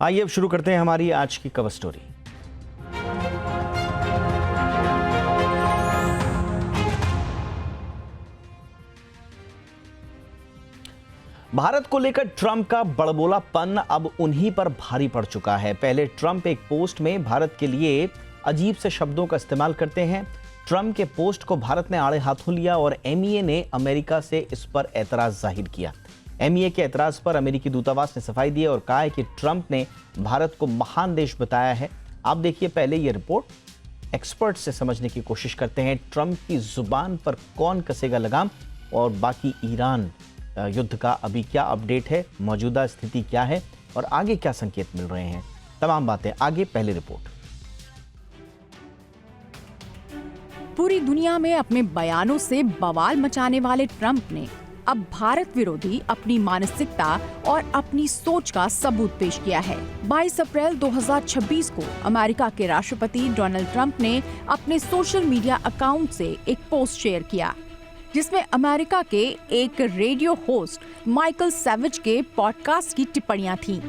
आइए अब शुरू करते हैं हमारी आज की कवर स्टोरी। भारत को लेकर ट्रंप का बड़बोलापन अब उन्हीं पर भारी पड़ चुका है। पहले ट्रंप एक पोस्ट में भारत के लिए अजीब से शब्दों का इस्तेमाल करते हैं। ट्रंप के पोस्ट को भारत ने आड़े हाथों लिया और एमईए ने अमेरिका से इस पर एतराज जाहिर किया। एमईए के एतराज पर अमेरिकी दूतावास ने सफाई दी और कहा है कि ट्रंप ने भारत को महान देश बताया है। आप देखिए पहले ये रिपोर्ट। एक्सपर्ट से समझने की कोशिश करते हैं ट्रंप की जुबान पर कौन कसेगा लगाम और बाकी ईरान युद्ध का अभी क्या अपडेट है, मौजूदा स्थिति क्या है और आगे क्या संकेत मिल रहे हैं। तमाम बातें आगे, पहली रिपोर्ट। पूरी दुनिया में अपने बयानों से बवाल मचाने वाले ट्रंप ने अब भारत विरोधी अपनी मानसिकता और अपनी सोच का सबूत पेश किया है। 22 अप्रैल 2026 को अमेरिका के राष्ट्रपति डोनाल्ड ट्रंप ने अपने सोशल मीडिया अकाउंट से एक पोस्ट शेयर किया जिसमें अमेरिका के एक रेडियो होस्ट माइकल सैवेज के पॉडकास्ट की टिप्पणियां थीं।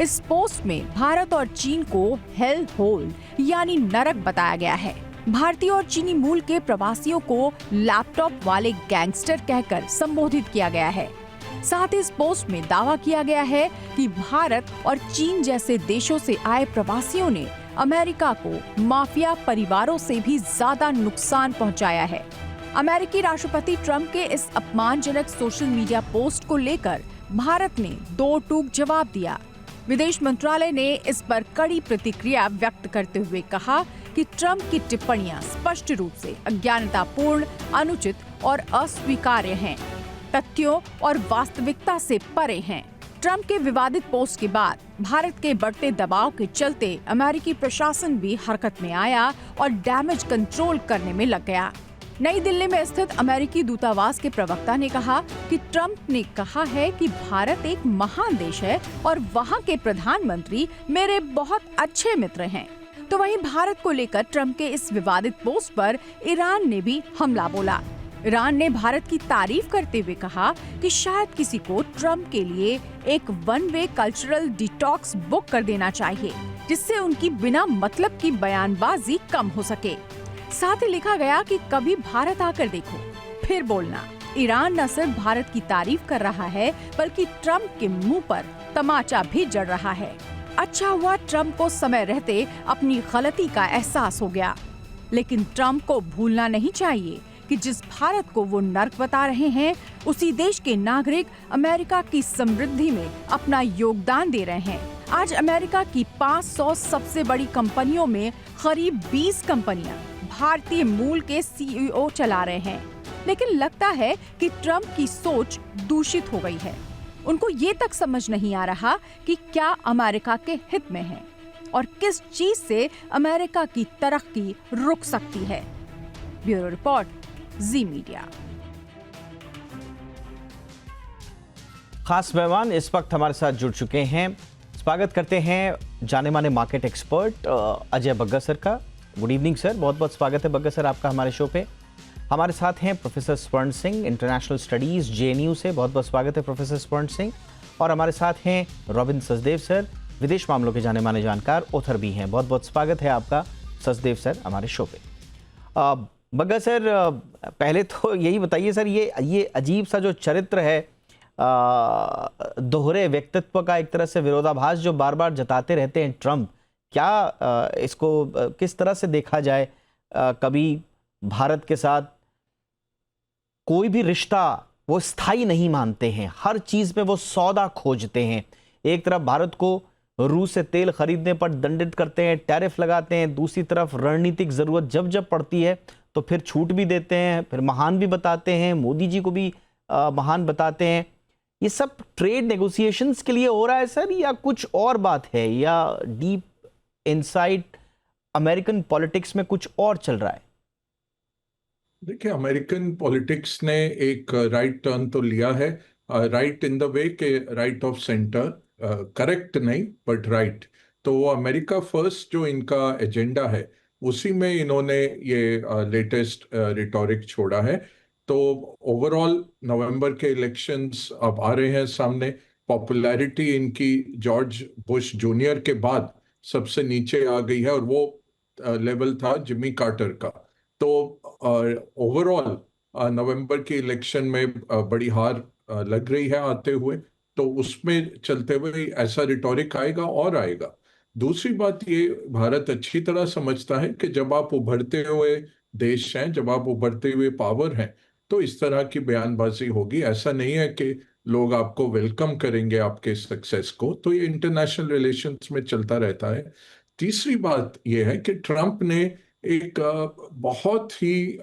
इस पोस्ट में भारत और चीन को हेल होल यानी नरक बताया गया है। भारतीय और चीनी मूल के प्रवासियों को लैपटॉप वाले गैंगस्टर कहकर संबोधित किया गया है। साथ ही इस पोस्ट में दावा किया गया है कि भारत और चीन जैसे देशों से आए प्रवासियों ने अमेरिका को माफिया परिवारों से भी ज्यादा नुकसान पहुंचाया है। अमेरिकी राष्ट्रपति ट्रंप के इस अपमानजनक सोशल मीडिया पोस्ट को लेकर भारत ने दो टूक जवाब दिया। विदेश मंत्रालय ने इस पर कड़ी प्रतिक्रिया व्यक्त करते हुए कहा कि ट्रंप की टिप्पणियां स्पष्ट रूप से अज्ञानतापूर्ण, अनुचित और अस्वीकार्य हैं, तथ्यों और वास्तविकता से परे हैं। ट्रंप के विवादित पोस्ट के बाद भारत के बढ़ते दबाव के चलते अमेरिकी प्रशासन भी हरकत में आया और डैमेज कंट्रोल करने में लग गया। नई दिल्ली में स्थित अमेरिकी दूतावास के प्रवक्ता ने कहा कि ट्रंप ने कहा है कि भारत एक महान देश है और वहां के प्रधानमंत्री मेरे बहुत अच्छे मित्र हैं। तो वहीं भारत को लेकर ट्रंप के इस विवादित पोस्ट पर ईरान ने भी हमला बोला। ईरान ने भारत की तारीफ करते हुए कहा कि शायद किसी को ट्रंप के लिए एक one way cultural detox book कर देना चाहिए, जिससे उनकी बिना मतलब की बयानबाजी कम हो सके। साथ ही लिखा गया कि कभी भारत आकर देखो फिर बोलना। ईरान न सिर्फ भारत की तारीफ कर रहा है बल्कि ट्रंप के मुंह पर तमाचा भी जड़ रहा है। अच्छा हुआ ट्रंप को समय रहते अपनी गलती का एहसास हो गया, लेकिन ट्रंप को भूलना नहीं चाहिए कि जिस भारत को वो नर्क बता रहे हैं उसी देश के नागरिक अमेरिका की समृद्धि में अपना योगदान दे रहे हैं। आज अमेरिका की 500 सबसे बड़ी कंपनियों में करीब 20 कंपनियां भारतीय मूल के सीईओ चला रहे हैं, लेकिन लगता है कि ट्रंप की सोच दूषित हो गई है। उनको ये तक समझ नहीं आ रहा कि क्या अमेरिका के हित में है और किस चीज से अमेरिका की तरक्की रुक सकती है। ब्यूरो रिपोर्ट, जी मीडिया। खास मेहमान इस वक्त हमारे साथ जुड़ चुके हैं। स्वागत करते हैं जाने माने market expert Ajay Bagga sir का। गुड इवनिंग सर, बहुत बहुत स्वागत है बग्गा सर आपका हमारे शो पे। हमारे साथ हैं प्रोफेसर स्वर्ण सिंह, इंटरनेशनल स्टडीज जेएनयू से, बहुत बहुत स्वागत है प्रोफेसर स्वर्ण सिंह। और हमारे साथ हैं रॉबिन सचदेव सर, विदेश मामलों के जाने माने जानकार, ऑथर भी हैं, बहुत बहुत स्वागत है आपका सचदेव सर हमारे शो पे। बग्गा सर, पहले तो यही बताइए सर, ये अजीब सा जो चरित्र है, दोहरे व्यक्तित्व का एक तरह से विरोधाभास जो बार बार जताते रहते हैं ट्रंप, क्या इसको किस तरह से देखा जाए? कभी भारत के साथ कोई भी रिश्ता वो स्थायी नहीं मानते हैं, हर चीज में वो सौदा खोजते हैं। एक तरफ भारत को रूस से तेल खरीदने पर दंडित करते हैं, टैरिफ लगाते हैं, दूसरी तरफ रणनीतिक जरूरत जब जब पड़ती है तो फिर छूट भी देते हैं, फिर महान भी बताते हैं, मोदी जी को भी महान बताते हैं। ये सब ट्रेड नेगोशिएशंस के लिए हो रहा है सर, या कुछ और बात है, या डीप इनसाइट अमेरिकन पॉलिटिक्स में कुछ और चल रहा है? देखिए, अमेरिकन पॉलिटिक्स ने एक राइट टर्न तो लिया है, राइट इन द वे के राइट ऑफ सेंटर, करेक्ट नहीं बट राइट। तो वो अमेरिका फर्स्ट जो इनका एजेंडा है उसी में इन्होंने ये लेटेस्ट रिटोरिक छोड़ा है। तो ओवरऑल नवंबर के इलेक्शंस अब आ रहे हैं सामने, पॉपुलैरिटी इनकी जॉर्ज बुश जूनियर के बाद सबसे नीचे आ गई है, और वो लेवल था जिमी कार्टर का। तो ओवरऑल नवंबर की इलेक्शन में बड़ी हार लग रही है आते हुए, तो उसमें चलते हुए ऐसा रिटोरिक आएगा और आएगा। दूसरी बात ये, भारत अच्छी तरह समझता है कि जब आप उभरते हुए देश हैं, जब आप उभरते हुए पावर हैं, तो इस तरह की बयानबाजी होगी। ऐसा नहीं है कि लोग आपको वेलकम करेंगे आपके सक्सेस को, तो ये इंटरनेशनल रिलेशंस में चलता रहता है। तीसरी बात यह है कि ट्रंप ने एक बहुत ही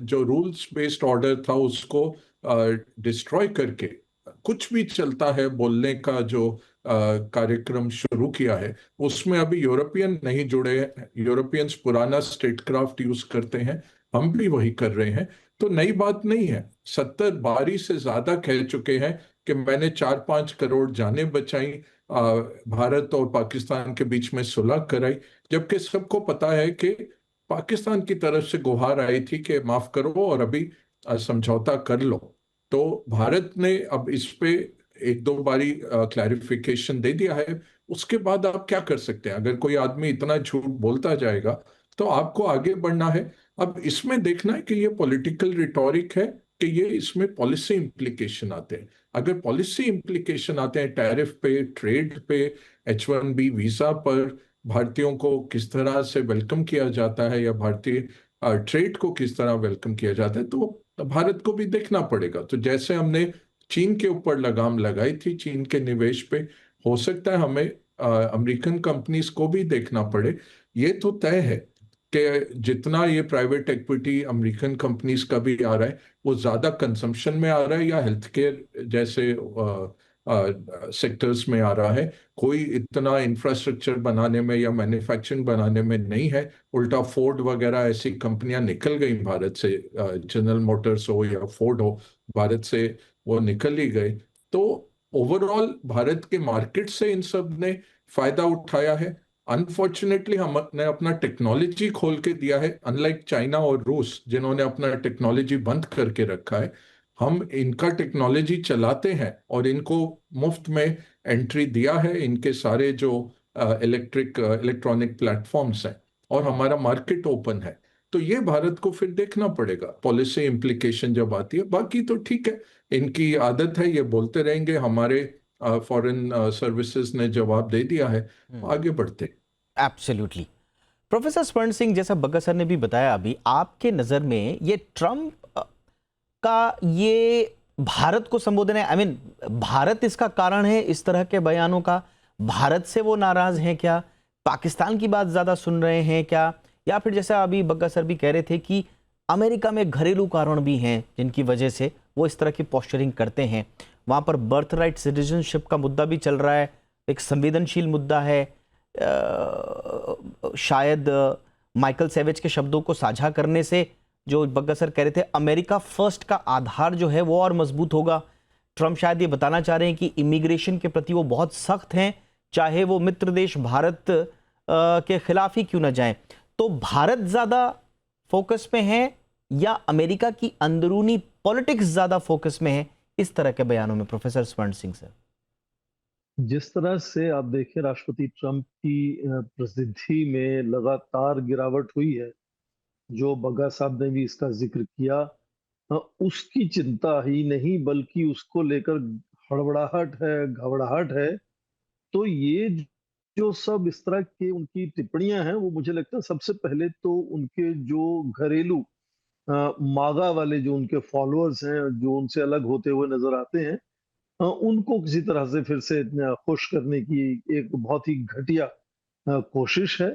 जो रूल्स बेस्ड ऑर्डर था उसको डिस्ट्रॉय करके कुछ भी चलता है बोलने का जो कार्यक्रम शुरू किया है, उसमें अभी यूरोपियन नहीं जुड़े हैं। यूरोपियंस पुराना स्टेटक्राफ्ट यूज करते हैं, हम भी वही कर रहे हैं। तो नई बात नहीं है। 70 बारी से ज्यादा कह चुके हैं कि मैंने 4-5 करोड़ जानें बचाई, भारत और पाकिस्तान के बीच में सुलह कराई, जबकि सबको पता है कि पाकिस्तान की तरफ से गुहार आई थी कि माफ करो और अभी समझौता कर लो। तो भारत ने अब इस पे 1-2 बारी क्लैरिफिकेशन दे दिया है। उसके बाद आप क्या कर सकते हैं? अगर कोई आदमी इतना झूठ बोलता जाएगा तो आपको आगे बढ़ना है। अब इसमें देखना है कि ये पॉलिटिकल रिटोरिक है कि ये इसमें पॉलिसी इंप्लीकेशन आते हैं। अगर पॉलिसी इंप्लीकेशन आते हैं टैरिफ पे, ट्रेड पे, H1B वीजा पर, भारतीयों को किस तरह से वेलकम किया जाता है या भारतीय ट्रेड को किस तरह वेलकम किया जाता है, तो भारत को भी देखना पड़ेगा। तो जैसे हमने चीन के ऊपर लगाम लगाई थी, चीन के निवेश पे, हो सकता है हमें अमेरिकन कंपनीज को भी देखना पड़े। ये तो तय है कि जितना ये प्राइवेट इक्विटी अमेरिकन कंपनीज का भी आ रहा है, वो ज्यादा कंजम्पशन में आ रहा है या हेल्थ केयर जैसे सेक्टर्स में आ रहा है। कोई इतना इंफ्रास्ट्रक्चर बनाने में या मैन्युफैक्चरिंग बनाने में नहीं है। उल्टा फोर्ड वगैरह ऐसी कंपनियां निकल गई भारत से, जनरल मोटर्स हो या फोर्ड हो, भारत से वो निकल ही गए। तो ओवरऑल भारत के मार्केट से इन सब ने फायदा उठाया है। अनफॉर्चुनेटली हमने अपना टेक्नोलॉजी खोल के दिया है, अनलाइक चाइना और रूस जिन्होंने अपना टेक्नोलॉजी बंद करके रखा है। हम इनका टेक्नोलॉजी चलाते हैं और इनको मुफ्त में एंट्री दिया है इनके सारे जो इलेक्ट्रॉनिक प्लेटफॉर्म्स हैं, और हमारा मार्केट ओपन है। तो ये भारत को फिर देखना पड़ेगा पॉलिसी इम्प्लीकेशन जब आती है। बाकी तो ठीक है, इनकी आदत है, ये बोलते रहेंगे। हमारे फॉरेन सर्विसेज ने जवाब दे दिया है, आगे बढ़ते। एब्सोल्युटली। प्रोफेसर स्वर्ण सिंह, जैसा बग्गा सर ने भी बताया अभी, आपके नज़र में ये ट्रंप का ये भारत को संबोधन है, आई मीन भारत इसका कारण है इस तरह के बयानों का? भारत से वो नाराज हैं क्या? पाकिस्तान की बात ज्यादा सुन रहे हैं क्या? या फिर जैसा अभी बग्गा सर भी कह रहे थे कि अमेरिका में घरेलू कारण भी हैं जिनकी वजह से वो इस तरह की पोस्चरिंग करते हैं? वहां पर बर्थ राइट सिटीजनशिप का मुद्दा भी चल रहा है, एक संवेदनशील मुद्दा है। शायद माइकल सैवेज के शब्दों को साझा करने से, जो बग्गा सर कह रहे थे, अमेरिका फर्स्ट का आधार जो है वो और मजबूत होगा। ट्रंप शायद ये बताना चाह रहे हैं कि इमिग्रेशन के प्रति वो बहुत सख्त हैं, चाहे वो मित्र देश भारत के खिलाफ ही क्यों ना जाएं। तो भारत ज्यादा फोकस में है या अमेरिका की अंदरूनी पॉलिटिक्स ज्यादा फोकस में है इस तरह के बयानों में? प्रोफेसर स्वर्ण सिंह सर, जिस तरह से आप देखिए राष्ट्रपति ट्रंप की प्रसिद्धि में लगातार गिरावट हुई है, जो बग्गा साहब ने भी इसका जिक्र किया, उसकी चिंता ही नहीं बल्कि उसको लेकर हड़बड़ाहट है, घबराहट है। तो ये जो सब इस तरह की उनकी टिप्पणियां हैं, वो मुझे लगता है सबसे पहले तो उनके जो घरेलू मागा वाले जो उनके फॉलोअर्स हैं, जो उनसे अलग होते हुए नजर आते हैं, उनको किसी तरह से फिर से खुश करने की एक बहुत ही घटिया कोशिश है।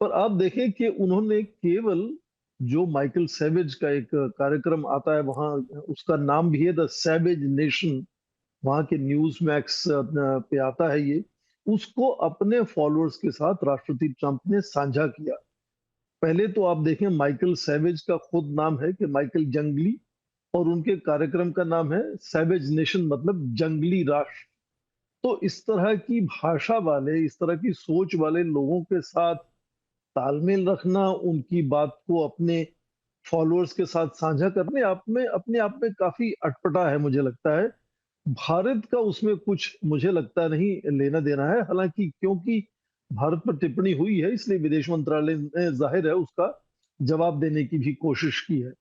पर आप देखें कि उन्होंने केवल जो माइकल सैवेज का एक कार्यक्रम आता है वहां, उसका नाम भी है द सैवेज नेशन, वहां के न्यूज मैक्स पे आता है ये, उसको अपने फॉलोअर्स के साथ राष्ट्रपति ट्रंप ने साझा किया। पहले तो आप देखें माइकल सैवेज का खुद नाम है कि माइकल जंगली, और उनके कार्यक्रम का नाम है सैवेज नेशन, मतलब जंगली राष्ट्र। तो इस तरह की भाषा वाले, इस तरह की सोच वाले लोगों के साथ तालमेल रखना, उनकी बात को अपने फॉलोअर्स के साथ साझा करने आप में अपने आप में काफी अटपटा है मुझे लगता है। भारत का उसमें कुछ मुझे लगता नहीं लेना देना है, हालांकि क्योंकि भारत पर टिप्पणी हुई है इसलिए विदेश मंत्रालय ने जाहिर है उसका जवाब देने की भी कोशिश की है।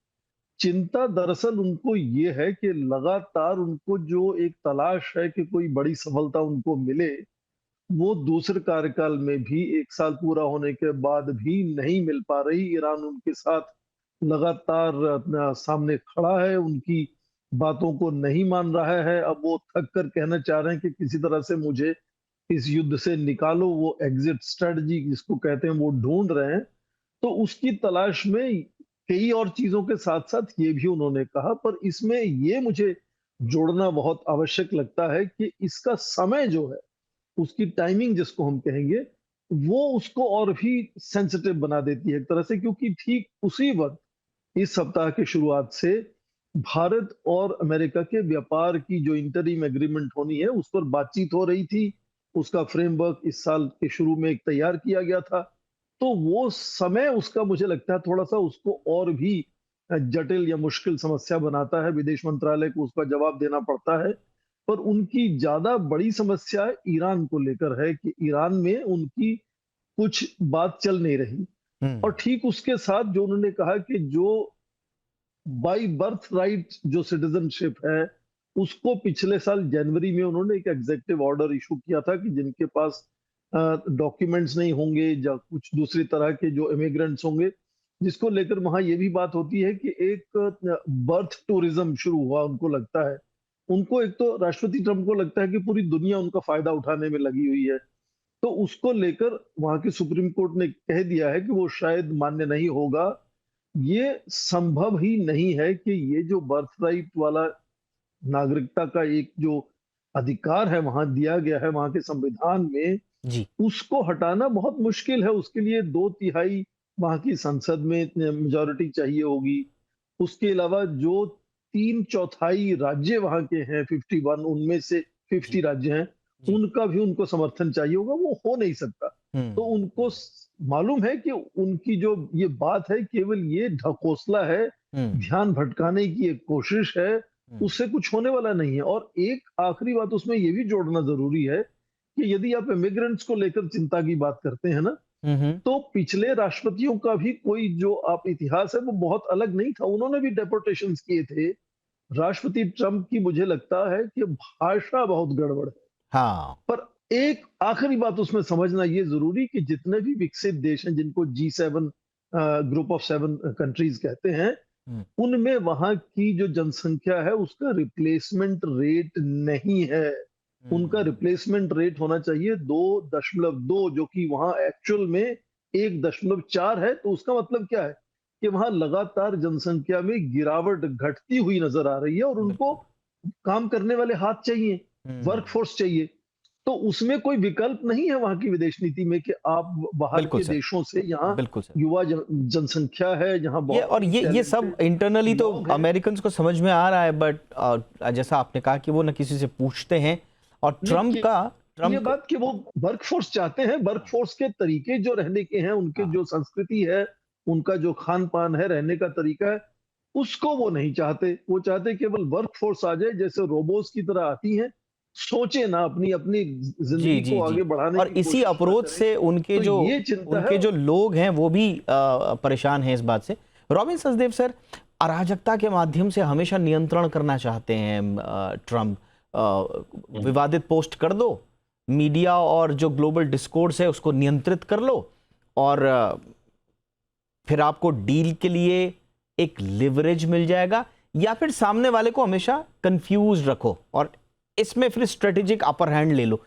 चिंता दरअसल उनको ये है कि लगातार उनको जो एक तलाश है कि कोई बड़ी सफलता उनको मिले, वो दूसरे कार्यकाल में भी 1 साल पूरा होने के बाद भी नहीं मिल पा रही। ईरान उनके साथ लगातार अपना सामने खड़ा है, उनकी बातों को नहीं मान रहा है। अब वो थक कर कहना चाह रहे हैं कि किसी तरह से मुझे इस युद्ध से निकालो, वो एग्जिट स्ट्रेटजी जिसको कहते हैं वो ढूंढ रहे हैं। तो उसकी तलाश में कई और चीजों के साथ-साथ ये भी उन्होंने कहा, पर इसमें ये मुझे जोड़ना बहुत आवश्यक लगता है कि इसका समय जो है, उसकी टाइमिंग जिसको हम कहेंगे, वो उसको और भी सेंसिटिव बना देती है एक तरह से, क्योंकि ठीक उसी वक़्त इस सप्ताह की शुरुआत से भारत और अमेरिका के व्यापार की जो इंटरिम एग्रीमेंट होनी है, उस पर बातचीत हो रही थी। उसका फ्रेमवर्क इस साल के शुरू में एक तैयार किया गया था। तो वो समय उसका मुझे लगता है थोड़ा-सा उसको और भी जटिल या मुश्किल समस्या बनाता है, विदेश मंत्रालय को उसका जवाब देना पड़ता है। पर उनकी ज़्यादा बड़ी समस्या ईरान को लेकर है कि ईरान में उनकी कुछ बात चल नहीं रही। हम्म। और ठीक उसके साथ जो उन्होंने कहा कि जो बाय बर्थ राइट जो सिटीजनशिप है, उसको पिछले साल जनवरी में उन्होंने एक एग्जीक्यूटिव ऑर्डर इशू किया था कि जिनके पास डॉक्यूमेंट्स नहीं होंगे या कुछ दूसरी तरह के जो इमिग्रेंट्स होंगे, जिसको लेकर वहां ये भी बात होती है कि एक बर्थ टूरिज्म शुरू हुआ उनको लगता है। उनको एक तो राष्ट्रपति ट्रंप को लगता है कि पूरी दुनिया उनका फायदा उठाने में लगी हुई है। तो उसको लेकर वहां की सुप्रीम कोर्ट ने कह दिया है कि वो शायद मान्य नहीं होगा। ये संभव ही नहीं है कि ये जो बर्थ राइट वाला नागरिकता का एक जो अधिकार है वहां दिया गया है वहां के संविधान में, जी। उसको हटाना बहुत मुश्किल है। उसके लिए 2/3 वहां की संसद में मेजोरिटी चाहिए होगी। उसके अलावा जो 3/4 राज्य वहां के हैं 51, उनमें से 50 जी। राज्य हैं, जी। उनका भी उनको समर्थन चाहिए होगा, वो हो नहीं सकता। तो उनको मालूम है कि उनकी जो ये बात है केवल ये ढकोसला है, हम्म। ध्यान भटकाने की एक कोशिश है, हम्म। उससे कुछ होने वाला नहीं है। और एक आखिरी बात उसमें ये भी जोड़ना जरूरी है कि यदि आप इमिग्रेंट्स को लेकर चिंता की बात करते हैं ना, हम्म। तो पिछले राष्ट्रपतियों का भी कोई जो आप इतिहास है वो बहुत अलग नहीं था। उन्होंने भी डेपोटेशंस किए थे। राष्ट्रपति ट्रंप की मुझे लगता है कि भाषा बहुत गड़बड़ है। हाँ। पर एक आखिरी बात उसमें समझना ये जरूरी कि जितने भी विकसित देश हैं जिनको G7 ग्रुप ऑफ 7 कंट्रीज कहते हैं, हम्म। उनमें वहां की जो जनसंख्या है उसका रिप्लेसमेंट रेट नहीं है। उनका हम्म। रिप्लेसमेंट रेट होना चाहिए 2.2, जो कि वहां एक्चुअल में 1.4 है। तो उसका मतलब क्या है कि वहां लगातार जनसंख्या में गिरावट घटती हुई नजर आ रही है और उनको बिल्कुल। काम करने वाले हाथ चाहिए, वर्क हम्म। फोर्स चाहिए। तो उसमें कोई विकल्प नहीं है वहां की विदेश नीति में कि आप बाहर बिल्कुल के सर। देशों से, यहाँ बिल्कुल सर। युवा जनसंख्या है, जहां ये बहुत और ही ये सब टैलेंटेड इंटरनली तो लोग हैं। अमेरिकन को समझ में आ रहा है, बट जैसा आपने कहा कि वो न किसी से पूछते हैं। और नहीं, ये ट्रम्प बात कि वो वर्कफोर्स चाहते हैं, वर्कफोर्स के तरीके जो रहने के हैं, उनके हाँ। जो संस्कृति है, उनका जो खान पान है, रहने का तरीका है, उसको वो नहीं चाहते। वो चाहते केवल वर्कफोर्स आ जाए, जैसे रोबोट्स की तरह आती हैं, सोचे ना, अपनी अपनी जी जिंदगी जी को जी। आगे बढ़ाने और की इसी कोशिश ना अप्रोच करें। से तो ये चिंता है। उनके जो लोग हैं वो भी परेशान हैं इस बात से। रॉबिन सचदेव सर, अराजकता के माध्यम से हमेशा नियंत्रण करना चाहते हैं ट्रम्प। विवादित पोस्ट कर दो, मीडिया और जो ग्लोबल डिस्कोर्स है उसको नियंत्रित कर लो, और फिर आपको डील के लिए एक लिवरेज मिल जाएगा, या फिर सामने वाले को हमेशा कंफ्यूज रखो और इसमें फिर स्ट्रेटेजिक अपर हैंड ले लो।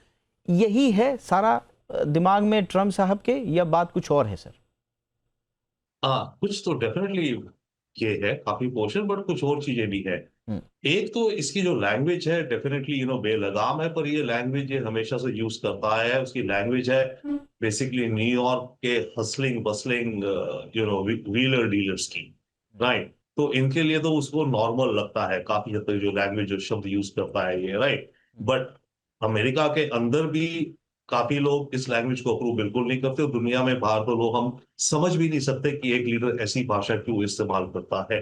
यही है सारा दिमाग में ट्रम्प साहब के, या बात कुछ और है सर? हाँ, कुछ तो डेफिनेटली ये है, काफी पोर्शन, बट कुछ और चीजें भी है। एक तो इसकी जो लैंग्वेज है डेफिनेटली बेलगाम है, पर ये लैंग्वेज ये हमेशा से यूज करता है। उसकी लैंग्वेज है बेसिकली न्यूयॉर्क के हसलिंग बसलिंग व्हीलर डीलर्स की, राइट। तो इनके लिए तो उसको नॉर्मल लगता है काफी हद तक जो लैंग्वेज जो शब्द यूज करता है ये, राइट। बट अमेरिका के अंदर भी काफी लोग इस लैंग्वेज को अप्रूव बिल्कुल नहीं करते, और दुनिया में बाहर तो लोग हम समझ भी नहीं सकते कि एक लीडर ऐसी भाषा क्यों इस्तेमाल करता है।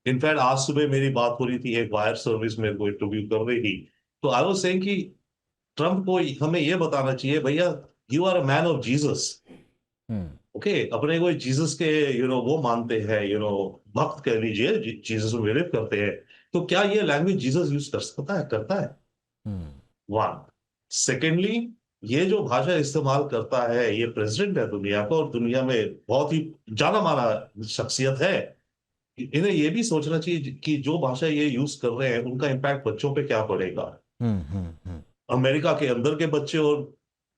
इनफैक्ट आज सुबह मेरी बात हो रही थी, एक वायर सर्विस में वो इंटरव्यू कर रही थी, तो आई वाज सेइंग कि ट्रम्प को हमें ये बताना चाहिए, भैया you are a man of Jesus, okay, अपने को जीसस के वो मानते हैं, भक्त कह लीजिए, जीसस में बिलीव करते हैं, तो क्या ये लैंग्वेज जीसस यूज कर सकता है, करता है? वन, सेकेंडली, ये जो भाषा इस्तेमाल करता है, ये प्रेसिडेंट है दुनिया का, और दुनिया में बहुत ही जाना माना शख्सियत है। इन्हें ये भी सोचना चाहिए कि जो भाषा ये यूज कर रहे हैं, उनका इम्पैक्ट बच्चों पे क्या पड़ेगा, अमेरिका के अंदर के बच्चे और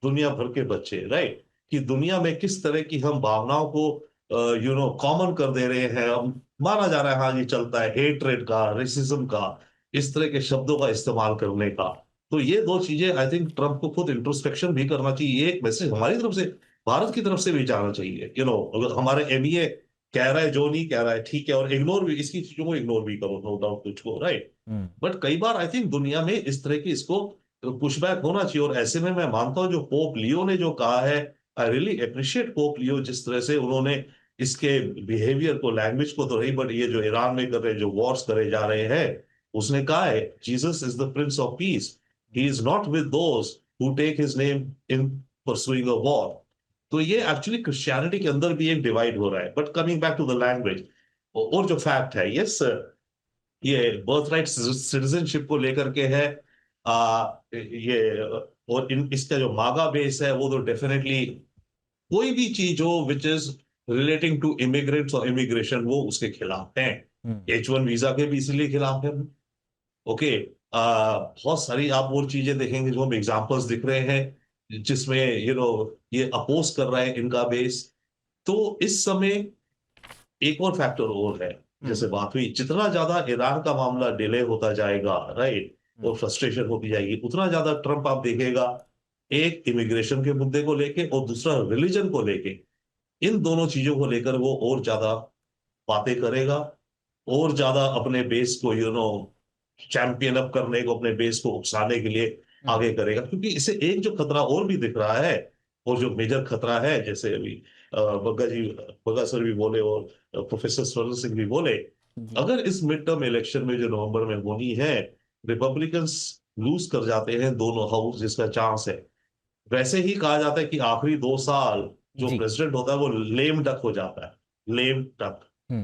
दुनिया भर के बच्चे, राइट? कि दुनिया में किस तरह की हम भावनाओं को कॉमन कर दे रहे हैं। हम माना जा रहा है, हाँ ये चलता है, हेट्रेड का, रेसिज्म का, इस तरह के शब्दों का इस्तेमाल करने का। तो ये दो चीजें आई थिंक ट्रम्प को खुद इंट्रोस्पेक्शन भी करना चाहिए। एक मैसेज हमारी तरफ से, भारत की तरफ से भी जाना चाहिए। अगर हमारे एमईए कह रहा है, जो नहीं कह रहा है, ठीक है, और इग्नोर भी, इसकी चीजों को इग्नोर भी करो, नो डाउट, तुझको, राइट? बट कई बार आई थिंक दुनिया में इस तरह की इसको पुशबैक होना चाहिए। और ऐसे में मैं मानता हूं जो पोप लियो ने जो कहा है, I really appreciate Pope Leo, जिस तरह से उन्होंने इसके बिहेवियर को, लैंग्वेज को तो नहीं, बट ये जो ईरान में कर रहे, जो वॉर्स करे जा रहे हैं, उसने कहा है Jesus is the prince of peace, he is not with those who take his name in pursuing a war. तो ये एक्चुअली क्रिश्चियनिटी के अंदर भी एक डिवाइड हो रहा है। But coming back to the language, और जो फैक्ट है, यस, ये बर्थ राइट सिटीजनशिप को लेकर के है, ये, और इसका जो मागा बेस है, वो तो डेफिनेटली कोई भी चीज हो which is relating to immigrants और इमिग्रेशन, वो उसके खिलाफ है। H1 वीजा के भी इसलिए खिलाफ है, ओके। बहुत सारी आप और चीजें देखेंगे जो हम एग्जांपल्स दिख रहे हैं, जिसमें ये अपोज कर रहा है इनका बेस। तो इस समय एक और फैक्टर और है, जैसे बात हुई, जितना ज्यादा ईरान का मामला डिले होता जाएगा, राइट, और फ्रस्ट्रेशन होती जाएगी, उतना ज्यादा ट्रम्प आप देखेगा एक इमिग्रेशन के मुद्दे को लेके, और दूसरा रिलीजन को लेके, इन दोनों चीजों को लेकर वो और ज्यादा बातें करेगा, और ज्यादा अपने बेस को चैंपियन अप करने को, अपने बेस को उकसाने के लिए आगे करेगा। क्योंकि इसे एक जो खतरा और भी दिख रहा है, और जो मेजर खतरा है, जैसे अभी बग्गा सर भी बोले, और प्रोफेसर स्वर्ण सिंह भी बोले, अगर इस मिड टर्म इलेक्शन में जो नवंबर में होनी है, रिपब्लिकन्स लूज कर जाते हैं दोनों हाउस, जिसका चांस है, वैसे ही कहा जाता है कि आखिरी 2 साल जो प्रेसिडेंट होता है वो लेम डक हो जाता है, लेम डक।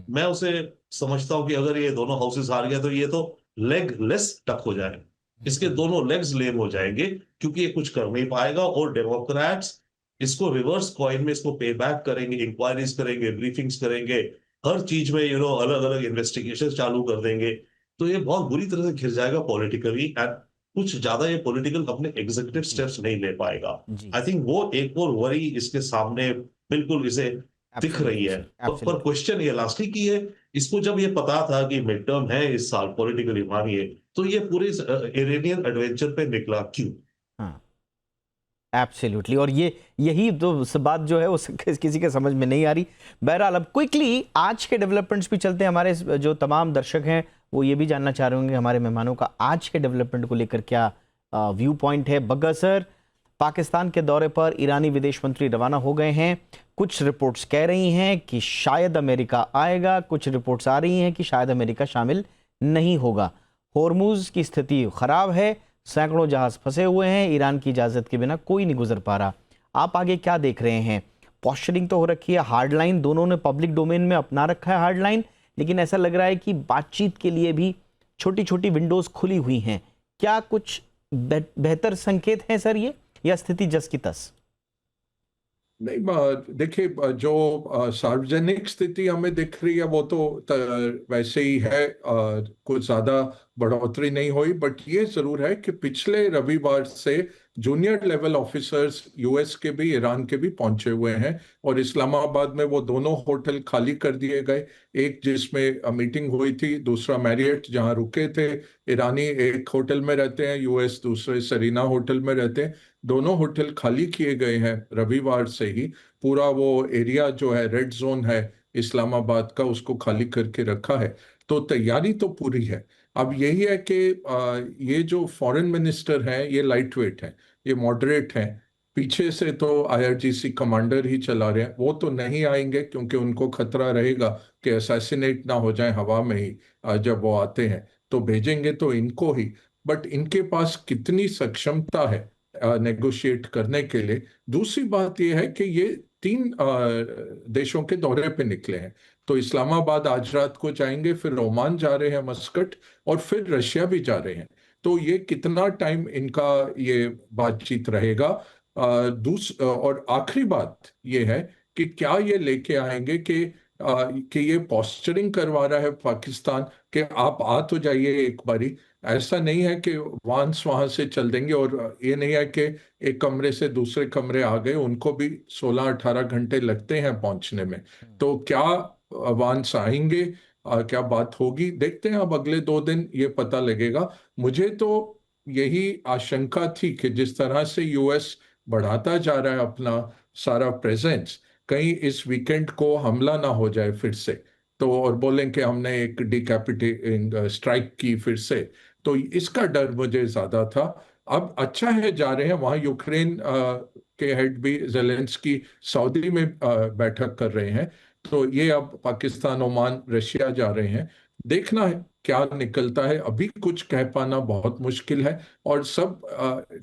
मैं उसे समझता हूं कि अगर ये दोनों हाउसेस हार गया, तो ये तो लेग लेस डक हो जाए, इसके दोनों लेग्स लेम हो जाएंगे, क्योंकि ये कुछ कर नहीं पाएगा। और डेमोक्रेट्स इसको रिवर्स कॉइन में इसको पे बैक करेंगे, इंक्वायरीज करेंगे, ब्रीफिंग्स करेंगे, हर चीज में अलग अलग इन्वेस्टिगेशन चालू कर देंगे। तो ये बहुत बुरी तरह से घिर जाएगा पॉलिटिकली, एंड कुछ ज्यादा ये पॉलिटिकल अपने एग्जीक्यूटिव स्टेप्स नहीं ले पाएगा। आई थिंक वो एक और वरी इसके सामने बिल्कुल इसे दिख रही है। पर क्वेश्चन ये लास्ट की है, इसको जब ये पता था कि मिड टर्म है इस साल, पॉलिटिकली मानिए, तो ये पूरे इरानियन एडवेंचर पे निकला क्यों? एब्सोल्युटली। और यही तो बात जो है वो किसी के समझ में नहीं आ रही। बहरहाल अब क्विकली आज के डेवलपमेंट्स भी चलते हैं। हमारे जो तमाम दर्शक हैं वो ये भी जानना चाह रहे होंगे हमारे मेहमानों का आज के डेवलपमेंट को लेकर क्या व्यू पॉइंट है। बग्गा सर, पाकिस्तान के दौरे पर ईरानी विदेश मंत्री रवाना हो गए हैं। कुछ रिपोर्ट्स कह रही हैं कि शायद अमेरिका आएगा, कुछ रिपोर्ट्स आ रही हैं कि शायद अमेरिका शामिल नहीं होगा। होर्मुज की स्थिति खराब है, सैकड़ों जहाज फंसे हुए हैं, ईरान की इजाज़त के बिना कोई नहीं गुजर पा रहा। आप आगे क्या देख रहे हैं? पॉस्चरिंग तो हो रखी है, हार्डलाइन दोनों ने पब्लिक डोमेन में अपना रखा है हार्डलाइन, लेकिन ऐसा लग रहा है कि बातचीत के लिए भी छोटी छोटी विंडोज खुली हुई हैं। क्या कुछ बेहतर संकेत हैं सर ये, या स्थिति जस की तस? नहीं, देखिए, जो सार्वजनिक स्थिति हमें दिख रही है वो तो वैसे ही है, कुछ ज्यादा बढ़ोतरी नहीं हुई। बट ये जरूर है कि पिछले रविवार से जूनियर लेवल ऑफिसर्स यूएस के भी ईरान के भी पहुंचे हुए हैं, और इस्लामाबाद में वो दोनों होटल खाली कर दिए गए। एक जिसमें मीटिंग हुई थी, दूसरा मैरियट जहां रुके थे ईरानी, एक होटल में रहते हैं यूएस, दूसरे सरीना होटल में रहते हैं। दोनों होटल खाली किए गए हैं रविवार से ही। पूरा वो एरिया जो है रेड जोन है इस्लामाबाद का, उसको खाली करके रखा है। तो तैयारी तो पूरी है। अब यही है कि ये जो फॉरेन मिनिस्टर हैं ये लाइट वेट हैं, ये मॉडरेट हैं। पीछे से तो आईआरजीसी कमांडर ही चला रहे हैं, वो तो नहीं आएंगे क्योंकि उनको खतरा रहेगा कि असैसिनेट ना हो जाए हवा में ही जब वो आते हैं, तो भेजेंगे तो इनको ही। बट इनके पास कितनी सक्षमता है नेगोशिएट करने के लिए। दूसरी बात यह है कि ये 3 देशों के दौरे पे निकले हैं। तो इस्लामाबाद आज रात को जाएंगे, फिर ओमान जा रहे हैं, मस्कट, और फिर रशिया भी जा रहे हैं। तो ये कितना टाइम इनका ये बातचीत रहेगा। और आखिरी बात ये है कि क्या ये लेके आएंगे कि ये पोस्चरिंग करवा रहा है पाकिस्तान कि आप आ तो जाइए एक बारी। ऐसा नहीं है कि वहां से चल देंगे, और ये नहीं है कि एक कमरे से दूसरे कमरे आ गए, उनको भी 16-18 घंटे लगते हैं पहुंचने में। तो क्या वांस आएंगे, क्या बात होगी, देखते हैं। अब अगले 2 दिन ये पता लगेगा। मुझे तो यही आशंका थी कि जिस तरह से यूएस बढ़ाता जा रहा है अपना सारा प्रेजेंस, कहीं इस वीकेंड को हमला ना हो जाए फिर से, तो और बोलें कि हमने एक डिकैपिटेटिंग स्ट्राइक की फिर से। तो इसका डर मुझे ज्यादा था। अब अच्छा है जा रहे हैं वहां। यूक्रेन के हेड भी जेलेंस्की सऊदी में बैठक कर रहे हैं। तो ये अब पाकिस्तान, ओमान, रशिया जा रहे हैं। देखना है क्या निकलता है। अभी कुछ कह पाना बहुत मुश्किल है। और सब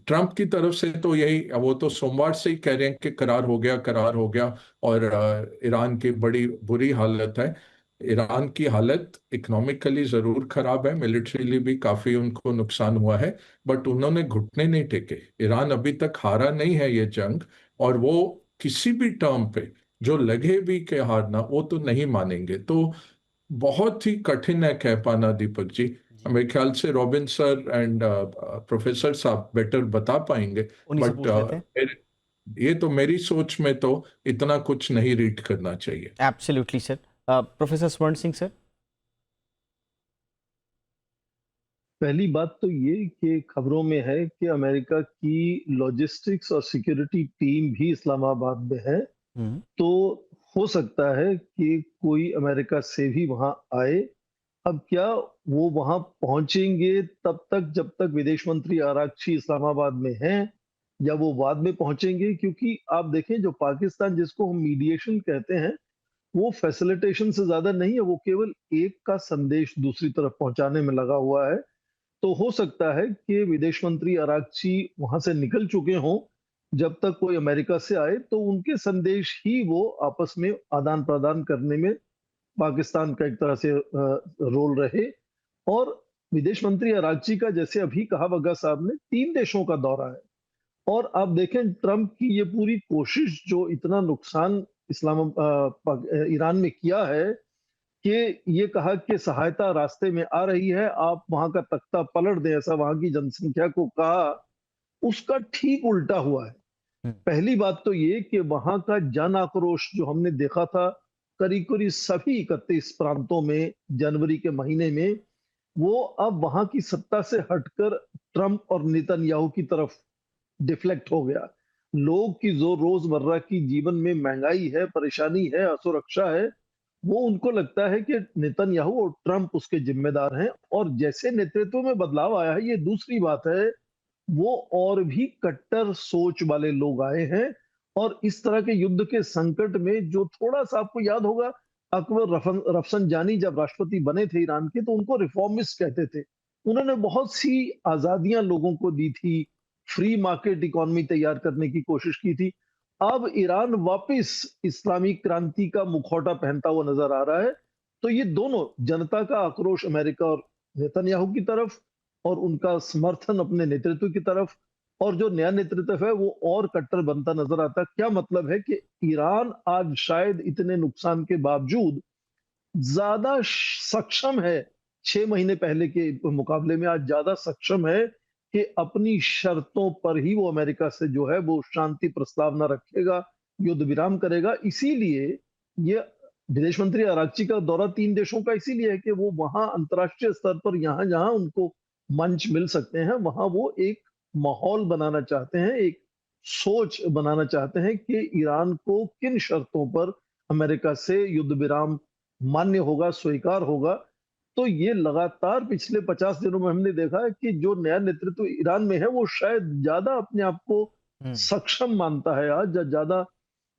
ट्रंप की तरफ से तो यही, वो तो सोमवार से ही कह रहे हैं कि करार हो गया, करार हो गया। और ईरान की बड़ी बुरी हालत है। ईरान की हालत इकोनॉमिकली जरूर खराब है, मिलिट्रीली भी काफी उनको नुकसान हुआ है, बट उन्होंने घुटने नहीं टेके। ईरान अभी तक हारा नहीं है ये जंग, और वो किसी भी टर्म पे जो लगे भी के हारना, वो तो नहीं मानेंगे। तो बहुत ही कठिन है कह पाना, दीपक जी। मेरे ख्याल से रॉबिन सर एंड प्रोफेसर साहब बेटर बता पाएंगे। उन्हीं से बट पूछ लेते हैं। ये तो मेरी सोच में तो इतना कुछ नहीं रीड करना चाहिए। Absolutely sir. प्रोफेसर स्वर्ण सिंह सर। पहली बात तो ये कि खबरों में है कि अमेरिका की लॉजिस्टिक्स और सिक्योरिटी टीम भी इस्लामाबाद में है। हम्म। तो हो सकता है कि कोई अमेरिका से भी वहां आए। अब क्या वो वहां पहुंचेंगे तब तक जब तक विदेश मंत्री आरागची इस्लामाबाद में हैं, या वो बाद में पहुंचेंगे? क्योंकि आप देखें, जो पाकिस्तान जिसको हम मीडिएशन कहते हैं, वो फैसिलिटेशन से ज्यादा नहीं है, वो केवल एक का संदेश दूसरी तरफ पहुंचाने में लगा हुआ है। तो हो सकता है कि विदेश मंत्री अरागची वहां से निकल चुके हों। जब तक कोई अमेरिका से आए तो उनके संदेश ही वो आपस में आदान प्रदान करने में पाकिस्तान का एक तरह से रोल रहे। और विदेश मंत्री अरागची का, जैसे अभी कहा बग्गा साहब ने, 3 देशों का दौरा है। और आप देखें ट्रंप की ये पूरी कोशिश, जो इतना नुकसान ईरान में किया है, कि ये कहा कि सहायता रास्ते में आ रही है, आप वहां का तख्ता पलट दें, ऐसा वहां की जनसंख्या को कहा, उसका ठीक उल्टा हुआ है। पहली बात तो ये कि वहां का जन आक्रोश जो हमने देखा था करीब करीब सभी 31 प्रांतों में जनवरी के महीने में, वो अब वहां की सत्ता से हटकर ट्रंप और नेतन्याहू की तरफ डिफ्लेक्ट हो गया। लोग की जो रोजमर्रा की जीवन में महंगाई है, परेशानी है, असुरक्षा है, वो उनको लगता है कि नेतन्याहू और ट्रंप उसके जिम्मेदार हैं। और जैसे नेतृत्व में बदलाव आया है, ये दूसरी बात है, वो और भी कट्टर सोच वाले लोग आए हैं। और इस तरह के युद्ध के संकट में, जो थोड़ा सा आपको याद होगा, अकबर रफसंजानी जब राष्ट्रपति बने थे ईरान के, तो उनको रिफॉर्मिस्ट कहते थे। उन्होंने बहुत सी आजादियां लोगों को दी थी, फ्री मार्केट इकोनॉमी तैयार करने की कोशिश की थी। अब ईरान वापस इस्लामी क्रांति का मुखौटा पहनता हुआ नजर आ रहा है। तो ये दोनों, जनता का आक्रोश अमेरिका और नेतन्याहू की तरफ, और उनका समर्थन अपने नेतृत्व की तरफ, और जो नया नेतृत्व है वो और कट्टर बनता नजर आता है। क्या मतलब है कि ईरान आज शायद इतने नुकसान के बावजूद ज्यादा सक्षम है, 6 महीने पहले के मुकाबले में आज ज्यादा सक्षम है कि अपनी शर्तों पर ही वो अमेरिका से जो है वो शांति प्रस्तावना रखेगा, युद्ध विराम करेगा। इसीलिए ये विदेश मंत्री अरागची का दौरा 3 देशों का इसीलिए है कि वो वहां अंतर्राष्ट्रीय स्तर पर, जहां जहां उनको मंच मिल सकते हैं, वहां वो एक माहौल बनाना चाहते हैं, एक सोच बनाना चाहते हैं कि ईरान को किन शर्तों पर अमेरिका से युद्ध विराम मान्य होगा, स्वीकार होगा। तो ये लगातार पिछले 50 दिनों में हमने देखा है कि जो नया नेतृत्व ईरान में है, वो शायद ज्यादा अपने आप को सक्षम मानता है आज, ज्यादा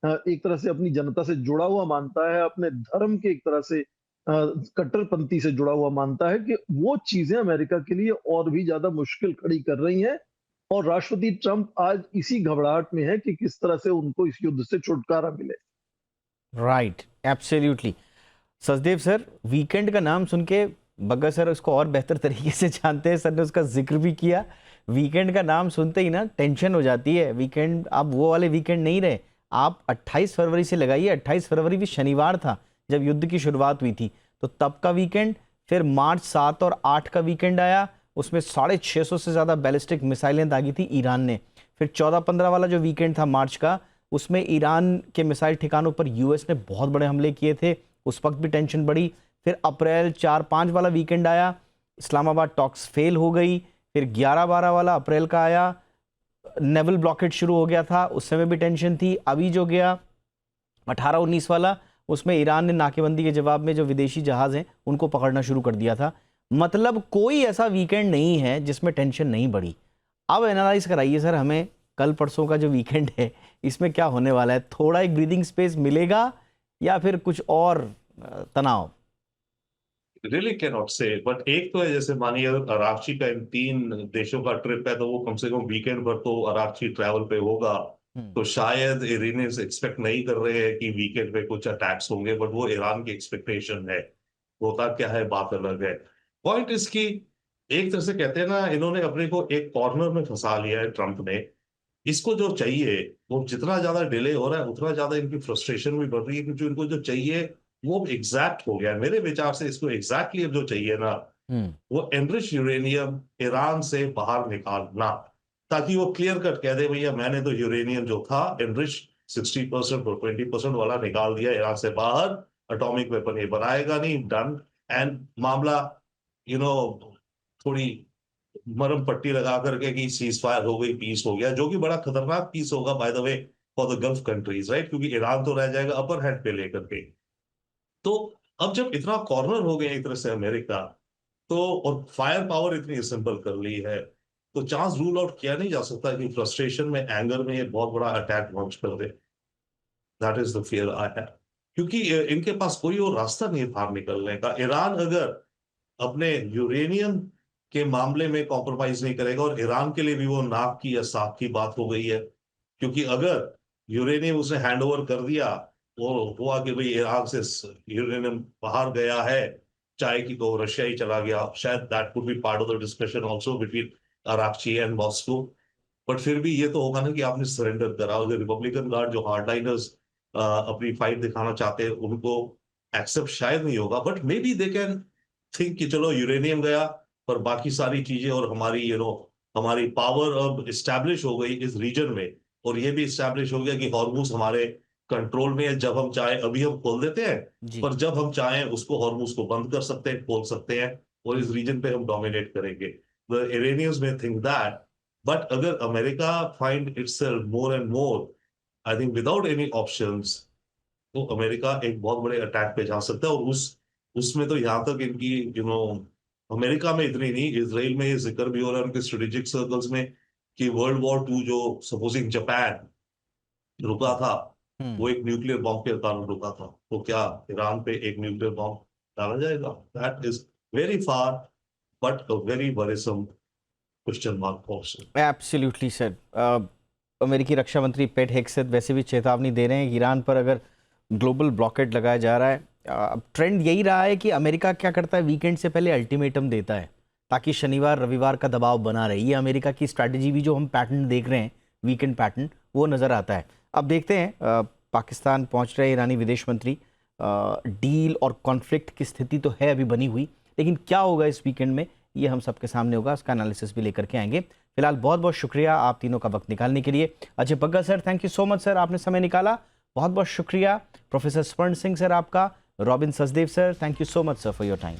एक तरह से अपनी जनता से जुड़ा हुआ मानता है, अपने धर्म के एक तरह से कट्टरपंथी से जुड़ा हुआ मानता है कि वो चीजें अमेरिका के लिए और भी ज्यादा मुश्किल खड़ी कर रही हैं, और राष्ट्रपति ट्रंप आज इसी घबराहट में है कि किस तरह से उनको इस युद्ध से छुटकारा मिले। Right, absolutely. Sachdev sir, weekend का नाम सुन के बग्गा सर उसको और बेहतर तरीके से जानते हैं, सर ने उसका जिक्र भी किया। वीकेंड का नाम सुनते ही ना टेंशन हो जाती है। वीकेंड अब वो वाले वीकेंड नहीं रहे। आप 28 फरवरी से लगाइए, 28 फरवरी भी शनिवार था जब युद्ध की शुरुआत हुई थी, तो तब का वीकेंड, फिर मार्च 7 और 8 का वीकेंड आया, उसमें 650 से ज़्यादा बैलिस्टिक मिसाइलें दागी थी ईरान ने। फिर 14-15 वाला जो वीकेंड था मार्च का, उसमें ईरान के मिसाइल ठिकानों पर यूएस ने बहुत बड़े हमले किए थे, उस वक्त भी टेंशन बढ़ी। फिर अप्रैल 4-5 वाला वीकेंड आया, इस्लामाबाद टॉक्स फेल हो गई। फिर 11-12 वाला अप्रैल का आया, नेवल ब्लॉकेट शुरू हो गया था, उस समय भी टेंशन थी। अभी जो गया 18-19 वाला, उसमें ईरान ने नाकेबंदी के जवाब में जो विदेशी जहाज हैं उनको पकड़ना शुरू कर दिया था। मतलब कोई ऐसा वीकेंड नहीं है जिसमें टेंशन नहीं बढ़ी। अब एनालाइज कराइए सर हमें, कल परसों का जो वीकेंड है इसमें क्या होने वाला है? थोड़ा एक ब्रीदिंग स्पेस मिलेगा या फिर कुछ और तनाव? रियली कैन नॉट से, बट एक तो है, जैसे मानिए अरागची का इन 3 देशों का ट्रिप है, तो वो कम से कम वीकेंड भर तो अरागची ट्रैवल पे होगा। तो शायद इरानियंस एक्सपेक्ट नहीं कर रहे हैं कि वीकेंड पे कुछ अटैक्स होंगे, बट वो ईरान की एक्सपेक्टेशन है। होता क्या है बात अलग है। पॉइंट इसकी, एक तरह से कहते हैं ना, इन्होंने अपने को एक कॉर्नर में फंसा लिया है ट्रंप ने। इसको जो चाहिए वो जितना ज्यादा डिले हो रहा है उतना ज्यादा इनकी फ्रस्ट्रेशन भी बढ़ रही है, क्योंकि इनको जो चाहिए वो एग्जैक्ट हो गया है। मेरे विचार से इसको एग्जैक्टली अब जो चाहिए ना, वो एनरिच यूरेनियम ईरान से बाहर निकालना, ताकि वो क्लियर कट कह दे भैया मैंने तो यूरेनियम जो था एनरिच 60% और 20% वाला निकाल दिया ईरान से बाहर, एटॉमिक वेपन ये बनाएगा नहीं, डन। एंड मामला थोड़ी मरम पट्टी लगा करके कि सीज फायर हो गई, पीस हो गया, जो कि बड़ा खतरनाक पीस होगा by the way for the gulf countries, right, क्योंकि ईरान तो रह जाएगा अपर हैंड पे लेकर के। तो अब जब इतना कॉर्नर हो गया एक तरह से अमेरिका, तो और फायर पावर इतनी असेंबल कर ली है, तो चांस रूल आउट किया नहीं जा सकता कि फ्रस्ट्रेशन में, एंगर में ये बहुत बड़ा अटैक लॉन्च कर दे। That is the fear I have, क्योंकि इनके पास कोई और रास्ता नहीं है बाहर निकलने का। ईरान अगर अपने यूरेनियम के मामले में कॉम्प्रोमाइज नहीं करेगा, और ईरान के लिए भी वो नाक की या साख की बात हो गई है, क्योंकि अगर यूरेनियम उसने हैंड ओवर कर दिया, वो हुआ कि भाई ईरान से यूरेनियम बाहर गया है, चाहे कि तो रशिया ही चला गया, शायद that could be part of the discussion also between Araghchi and Moscow. But फिर भी ये तो होगा ना कि आपने सरेंडर करा। अगर रिपब्लिकन गार्ड जो हार्डलाइनर्स अपनी फाइट दिखाना चाहते हैं उनको एक्सेप्ट शायद नहीं होगा, but may be they can think कि चलो यूरेनियम गया पर बाकी सारी चीजें, और हमारी हमारी पावर अब इस्टेब्लिश हो गई इस रीजन में, और ये भी इस्टेब्लिश हो गया कि हॉर्मुज हमारे कंट्रोल में है। जब हम चाहे अभी हम खोल देते हैं, पर जब हम चाहें उसको हॉर्मुज को बंद कर सकते हैं, खोल सकते हैं, और इस रीजन पे हम डोमिनेट करेंगे। द इरानियंस में थिंक दैट, बट अगर America find itself more and more, I think without any options, तो अमेरिका एक बहुत बड़े अटैक पे जा सकता है। और उसमें तो यहाँ तक इनकी अमेरिका में इतनी नहीं, इजराइल में ये जिक्र भी हो रहा है उनके स्ट्रेटेजिक सर्कल्स में कि वर्ल्ड वॉर 2 जो सपोजिंग जापान रुका था, वो एक न्यूक्लियर बॉम्ब के कारण रुका था, तो क्या ईरान पे एक न्यूक्लियर बॉम्ब डाला जाएगा? That is very far but a very worrisome question mark also. Absolutely sir. अमेरिकी रक्षा मंत्री पेट हेग्सेथ वैसे भी चेतावनी दे रहे हैं कि ईरान पर अगर ग्लोबल ब्लॉकेट लगाया जा रहा है, अब ट्रेंड यही रहा है कि अमेरिका क्या करता है, वीकेंड से पहले अल्टीमेटम देता है ताकि शनिवार रविवार का दबाव बना रहे। ये अमेरिका की स्ट्रैटेजी भी जो हम पैटर्न देख रहे हैं, वीकेंड पैटर्न, वो नज़र आता है। अब देखते हैं पाकिस्तान पहुंच रहे ईरानी विदेश मंत्री। डील और कॉन्फ्लिक्ट की स्थिति तो है अभी बनी हुई, लेकिन क्या होगा इस वीकेंड में ये हम सबके सामने होगा, उसका एनालिसिस भी लेकर के आएंगे। फिलहाल बहुत बहुत शुक्रिया आप तीनों का वक्त निकालने के लिए। Ajay Bagga sir, thank you so much sir, आपने समय निकाला, बहुत बहुत शुक्रिया। प्रोफेसर स्वर्ण सिंह सर आपका, robin Sachdev sir, thank you so much sir for your time.